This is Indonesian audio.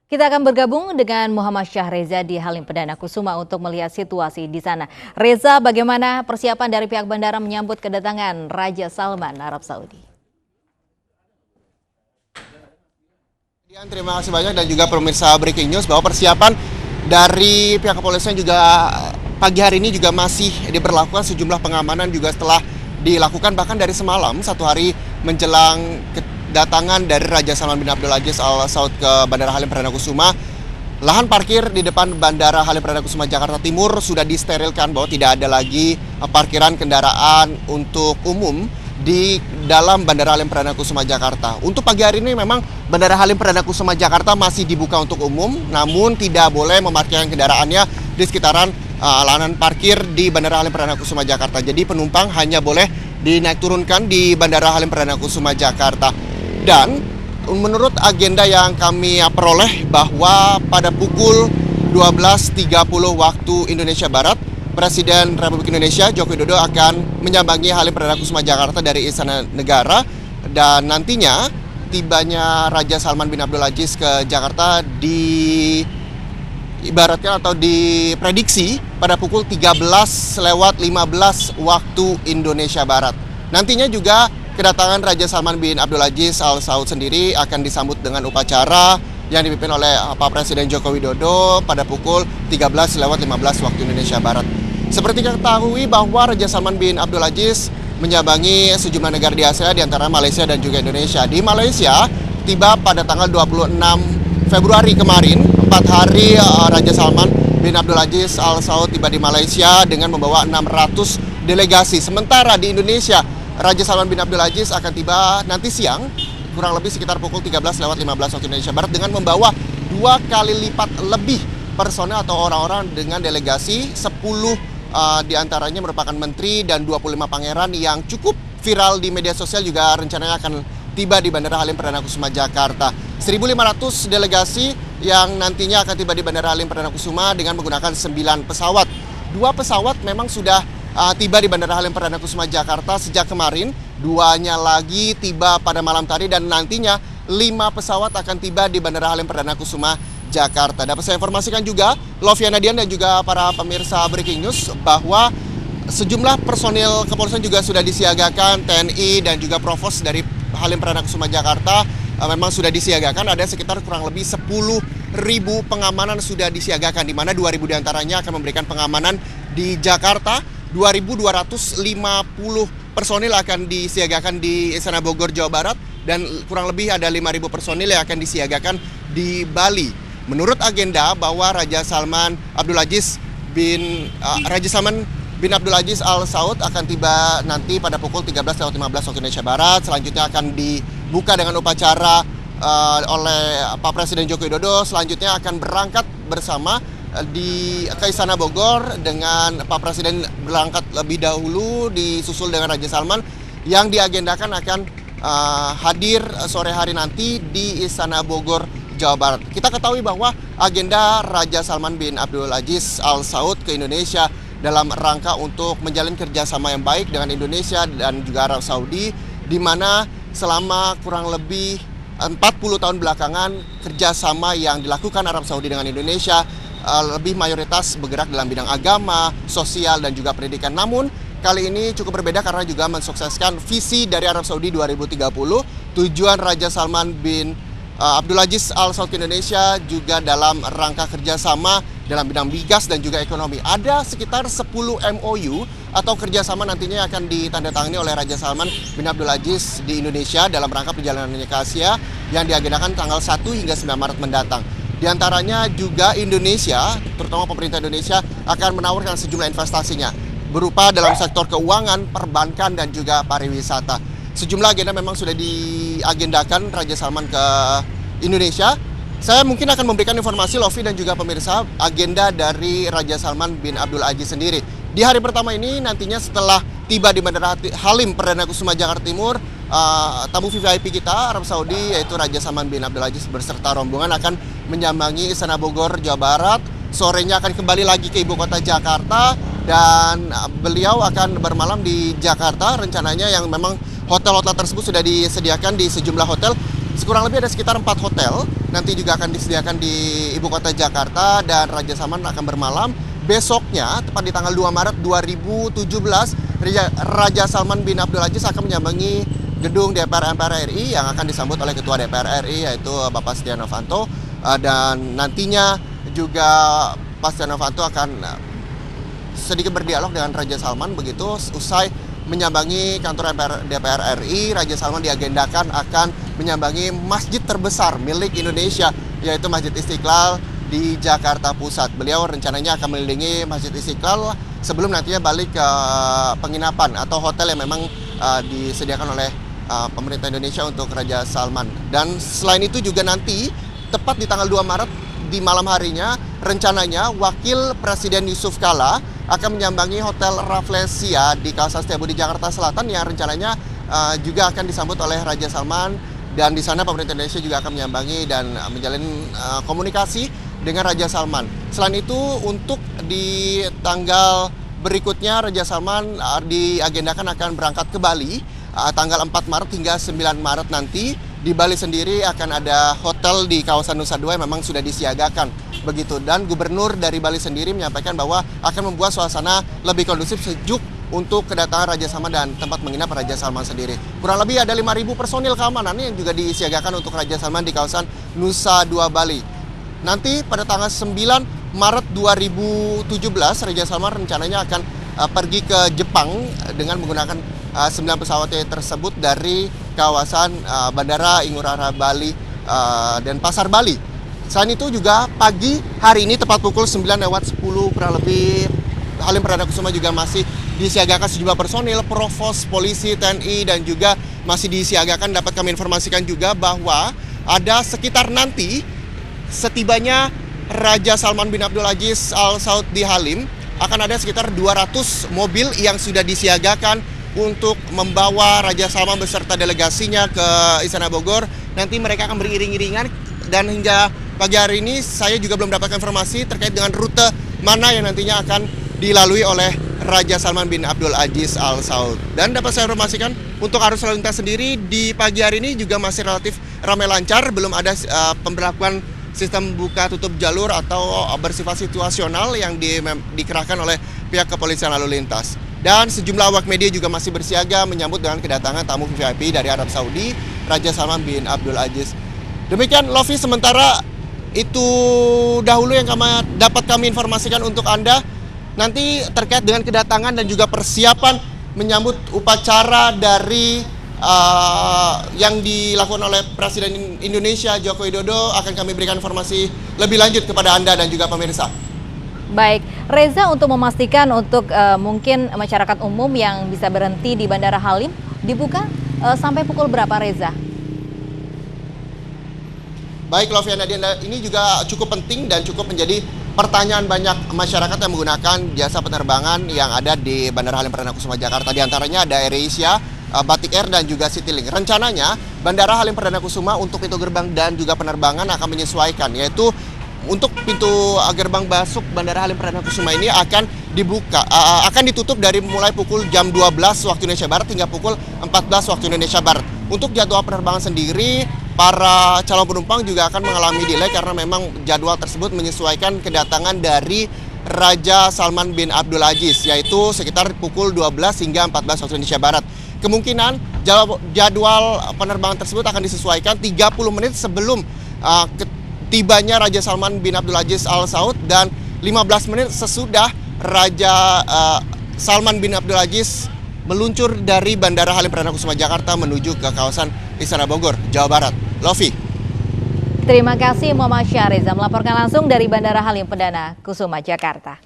Kita akan bergabung dengan Muhammad Syahreza di Halim Perdana Kusuma untuk melihat situasi di sana. Reza, bagaimana persiapan dari pihak bandara menyambut kedatangan Raja Salman Arab Saudi? Terima kasih banyak dan juga pemirsa Breaking News bahwa persiapan dari pihak kepolisian juga pagi hari ini juga masih diberlakukan, sejumlah pengamanan juga setelah dilakukan bahkan dari semalam satu hari menjelang kedatangan dari Raja Salman bin Abdul Aziz Al Saud ke Bandara Halim Perdana Kusuma. Lahan parkir di depan Bandara Halim Perdana Kusuma Jakarta Timur sudah disterilkan bahwa tidak ada lagi parkiran kendaraan untuk umum di dalam Bandara Halim Perdana Kusuma Jakarta. Untuk pagi hari ini memang Bandara Halim Perdana Kusuma Jakarta masih dibuka untuk umum, namun tidak boleh memarkirkan kendaraannya di sekitaran lahan parkir di Bandara Halim Perdana Kusuma Jakarta. Jadi penumpang hanya boleh dinaik turunkan di Bandara Halim Perdana Kusuma Jakarta. Dan menurut agenda yang kami peroleh bahwa pada pukul 12.30 waktu Indonesia Barat, Presiden Republik Indonesia Joko Widodo akan menyambangi Halim Perdana Kusuma Jakarta dari Istana Negara, dan nantinya tibanya Raja Salman bin Abdul Aziz ke Jakarta diibaratkan atau diprediksi pada pukul 13.15 waktu Indonesia Barat. Nantinya juga kedatangan Raja Salman bin Abdul Aziz Al Saud sendiri akan disambut dengan upacara yang dipimpin oleh Pak Presiden Joko Widodo pada pukul 13.15 waktu Indonesia Barat. Seperti kita ketahui bahwa Raja Salman bin Abdul Aziz menyambangi sejumlah negara di Asia, diantara Malaysia dan juga Indonesia. Di Malaysia, tiba pada tanggal 26 Februari kemarin, 4 hari Raja Salman bin Abdul Aziz Al Saud tiba di Malaysia dengan membawa 600 delegasi. Sementara di Indonesia, Raja Salman bin Abdul Aziz akan tiba nanti siang, kurang lebih sekitar pukul 13.15 waktu Indonesia Barat, dengan membawa 2 kali lipat lebih personel atau orang-orang dengan delegasi. 10 diantaranya merupakan menteri dan 25 pangeran yang cukup viral di media sosial juga rencananya akan tiba di Bandara Halim Perdana Kusuma Jakarta. 1.500 delegasi yang nantinya akan tiba di Bandara Halim Perdana Kusuma dengan menggunakan 9 pesawat. 2 pesawat memang sudah tiba di Bandara Halim Perdana Kusuma Jakarta sejak kemarin, 2-nya lagi tiba pada malam tadi, dan nantinya 5 pesawat akan tiba di Bandara Halim Perdana Kusuma Jakarta. Dapat saya informasikan juga, Loviana Dian dan juga para pemirsa Breaking News, bahwa sejumlah personil kepolisian juga sudah disiagakan, TNI dan juga Provos dari Halim Perdana Kusuma Jakarta memang sudah disiagakan. Ada sekitar kurang lebih 10.000 pengamanan sudah disiagakan, di mana 2.000 diantaranya akan memberikan pengamanan di Jakarta. 2.250 personil akan disiagakan di Istana Bogor, Jawa Barat, dan kurang lebih ada 5.000 personil yang akan disiagakan di Bali. Menurut agenda bahwa Raja Salman bin Abdul Aziz Al Saud akan tiba nanti pada pukul 13.15 waktu Indonesia Barat. Selanjutnya akan dibuka dengan upacara oleh Pak Presiden Joko Widodo. Selanjutnya akan berangkat bersama ke Istana Bogor dengan Pak Presiden berangkat lebih dahulu, disusul dengan Raja Salman yang diagendakan akan hadir sore hari nanti di Istana Bogor, Jawa Barat. Kita ketahui bahwa agenda Raja Salman bin Abdul Aziz Al Saud ke Indonesia dalam rangka untuk menjalin kerjasama yang baik dengan Indonesia dan juga Arab Saudi, di mana selama kurang lebih 40 tahun belakangan kerjasama yang dilakukan Arab Saudi dengan Indonesia lebih mayoritas bergerak dalam bidang agama, sosial, dan juga pendidikan. Namun kali ini cukup berbeda karena juga mensukseskan visi dari Arab Saudi 2030. Tujuan Raja Salman bin Abdul Aziz Al Saud ke Indonesia juga dalam rangka kerjasama dalam bidang migas dan juga ekonomi. Ada sekitar 10 MOU atau kerjasama nantinya akan ditandatangani oleh Raja Salman bin Abdul Aziz di Indonesia dalam rangka perjalanannya ke Asia yang diagendakan tanggal 1 hingga 9 Maret mendatang. Di antaranya juga Indonesia, terutama pemerintah Indonesia, akan menawarkan sejumlah investasinya berupa dalam sektor keuangan, perbankan, dan juga pariwisata. Sejumlah agenda memang sudah diagendakan Raja Salman ke Indonesia. Saya mungkin akan memberikan informasi, Lovi dan juga pemirsa, agenda dari Raja Salman bin Abdul Aziz sendiri. Di hari pertama ini nantinya setelah tiba di Bandara Halim Perdana Kusuma Jakarta Timur, tamu VIP kita Arab Saudi yaitu Raja Salman bin Abdul Aziz beserta rombongan akan menyambangi Istana Bogor, Jawa Barat. Sorenya akan kembali lagi ke ibu kota Jakarta dan beliau akan bermalam di Jakarta rencananya, yang memang hotel-hotel tersebut sudah disediakan di sejumlah hotel Kurang lebih ada sekitar 4 hotel nanti juga akan disediakan di ibu kota Jakarta, dan Raja Salman akan bermalam. Besoknya, tepat di tanggal 2 Maret 2017, Raja Salman bin Abdul Aziz akan menyambangi gedung DPR MPR RI yang akan disambut oleh Ketua DPR RI yaitu Bapak Setia Novanto, dan nantinya juga Pak Setia Novanto akan sedikit berdialog dengan Raja Salman. Begitu usai menyambangi kantor DPR RI, Raja Salman diagendakan akan menyambangi masjid terbesar milik Indonesia, yaitu Masjid Istiqlal di Jakarta Pusat. Beliau rencananya akan mengelilingi Masjid Istiqlal sebelum nantinya balik ke penginapan atau hotel yang memang disediakan oleh pemerintah Indonesia untuk Raja Salman. Dan selain itu juga nanti, tepat di tanggal 2 Maret, di malam harinya, rencananya Wakil Presiden Yusuf Kala akan menyambangi Hotel Rafflesia di kawasan Setiabudi Jakarta Selatan yang rencananya juga akan disambut oleh Raja Salman, dan di sana pemerintah Indonesia juga akan menyambangi dan menjalin komunikasi dengan Raja Salman. Selain itu, untuk di tanggal berikutnya Raja Salman diagendakan akan berangkat ke Bali tanggal 4 Maret hingga 9 Maret nanti. Di Bali sendiri akan ada hotel di kawasan Nusa Dua yang memang sudah disiagakan begitu, dan Gubernur dari Bali sendiri menyampaikan bahwa akan membuat suasana lebih kondusif, sejuk untuk kedatangan Raja Salman dan tempat menginap Raja Salman sendiri. Kurang lebih ada 5.000 personil keamanan yang juga disiagakan untuk Raja Salman di kawasan Nusa Dua Bali. Nanti pada tanggal 9 Maret 2017 Raja Salman rencananya akan pergi ke Jepang dengan menggunakan 9 pesawatnya tersebut dari kawasan Bandara Ngurah Rai Bali dan Pasar Bali. Selain itu juga pagi hari ini tepat pukul 9:10 kurang lebih, Halim Perdana Kusuma juga masih disiagakan sejumlah personil, provos, polisi, TNI, dan juga masih disiagakan. Dapat kami informasikan juga bahwa ada sekitar nanti setibanya Raja Salman bin Abdul Aziz Al Saud di Halim, akan ada sekitar 200 mobil yang sudah disiagakan untuk membawa Raja Salman beserta delegasinya ke Istana Bogor. Nanti mereka akan beriring-iringan, dan hingga pagi hari ini saya juga belum mendapatkan informasi terkait dengan rute mana yang nantinya akan dilalui oleh Raja Salman bin Abdul Aziz Al Saud. Dan dapat saya informasikan untuk arus lalu lintas sendiri di pagi hari ini juga masih relatif ramai lancar, belum ada pemberlakuan sistem buka tutup jalur atau bersifat situasional yang dikerahkan oleh pihak kepolisian lalu lintas. Dan sejumlah awak media juga masih bersiaga menyambut dengan kedatangan tamu VIP dari Arab Saudi, Raja Salman bin Abdul Aziz. Demikian, Lofi, sementara itu dahulu yang dapat kami informasikan untuk Anda. Nanti terkait dengan kedatangan dan juga persiapan menyambut upacara dari yang dilakukan oleh Presiden Indonesia Joko Widodo akan kami berikan informasi lebih lanjut kepada Anda dan juga pemirsa. Baik, Reza, untuk memastikan untuk mungkin masyarakat umum yang bisa berhenti di Bandara Halim dibuka sampai pukul berapa, Reza? Baik, Loviana, ini juga cukup penting dan cukup menjadi pertanyaan banyak masyarakat yang menggunakan jasa penerbangan yang ada di Bandara Halim Perdana Kusuma Jakarta. Di antaranya ada AirAsia, Batik Air, dan juga Citylink. Rencananya Bandara Halim Perdana Kusuma untuk pintu gerbang dan juga penerbangan akan menyesuaikan, yaitu untuk pintu gerbang masuk Bandara Halim Perdana Kusuma ini akan ditutup dari mulai pukul jam 12 waktu Indonesia Barat hingga pukul 14 waktu Indonesia Barat. Untuk jadwal penerbangan sendiri, para calon penumpang juga akan mengalami delay karena memang jadwal tersebut menyesuaikan kedatangan dari Raja Salman bin Abdul Aziz, yaitu sekitar pukul 12 hingga 14 waktu Indonesia Barat. Kemungkinan jadwal penerbangan tersebut akan disesuaikan 30 menit sebelum tibanya Raja Salman bin Abdul Aziz Al Saud dan 15 menit sesudah Raja Salman bin Abdul Aziz meluncur dari Bandara Halim Perdana Kusuma Jakarta menuju ke kawasan Istana Bogor, Jawa Barat. Lofi. Terima kasih Muhammad Syahriza melaporkan langsung dari Bandara Halim Perdana Kusuma Jakarta.